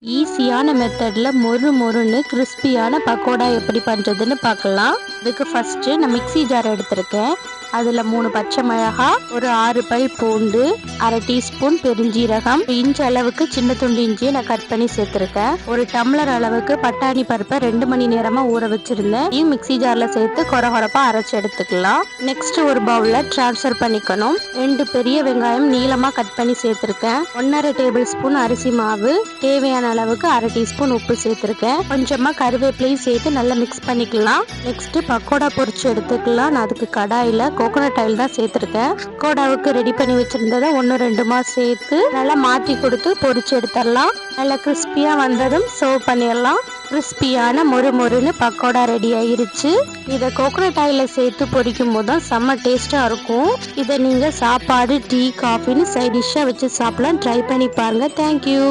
ஈஸியான மெத்தடில் மொறு மொறுன்னு கிறிஸ்பியான பக்கோடா எப்படி பண்ணுறதுன்னு பார்க்கலாம். இதுக்கு ஃபஸ்ட்டு நான் மிக்ஸி ஜார் எடுத்திருக்கேன். அதில் 3 பச்சை மிளகாய், ஒரு 6 பல் பூண்டு, அரை டீஸ்பூன் பெருஞ்சீரகம், இன்ச் அளவுக்கு சின்ன துண்டு இஞ்சியை நான் கட் பண்ணி சேர்த்துருக்கேன். ஒரு டம்ளர் அளவுக்கு பட்டாணி பருப்பை 2 மணி நேரமாக ஊற வச்சுருந்தேன். இதையும் மிக்ஸி ஜாரில் சேர்த்து கொரகொரப்பாக அரைச்சி எடுத்துக்கலாம். நெக்ஸ்ட் ஒரு பவுலில் ட்ரான்ஸ்ஃபர் பண்ணிக்கணும். 2 பெரிய வெங்காயம் நீளமாக கட் பண்ணி சேர்த்துருக்கேன். 1½ டேபிள் ஸ்பூன் அரிசி மாவு, தேவையான அளவுக்கு அரை டீஸ்பூன் உப்பு சேர்த்துருக்கேன். கொஞ்சமாக கருவேப்பிலையும் சேர்த்து நல்லா மிக்ஸ் பண்ணிக்கலாம். நெக்ஸ்ட் பக்கோடா பொரிச்சு எடுத்துக்கலாம். நான் அதுக்கு கடாயில் கோகோனட் ஆயில் தான் சேர்த்துருக்கேன். பக்கோடாவுக்கு ரெடி பண்ணி வச்சிருந்ததை 1-2 சேர்த்து நல்லா மாற்றி கொடுத்து பொரிச்சு எடுத்துடலாம். நல்லா கிறிஸ்பியாக வந்ததும் சர்வ் பண்ணிடலாம். கிறிஸ்பியான மொறு மொறுன்னு பக்கோடா ரெடி ஆயிருச்சு. இதை கோகோனட் ஆயிலில் சேர்த்து பொரிக்கும் போது தான் செம்ம டேஸ்ட்டாக இருக்கும். இதை நீங்கள் சாப்பாடு, டீ, காஃபின்னு சைட் டிஷ்ஷாக வச்சு சாப்பிடலாம். ட்ரை பண்ணி பாருங்கள். தேங்க்யூ.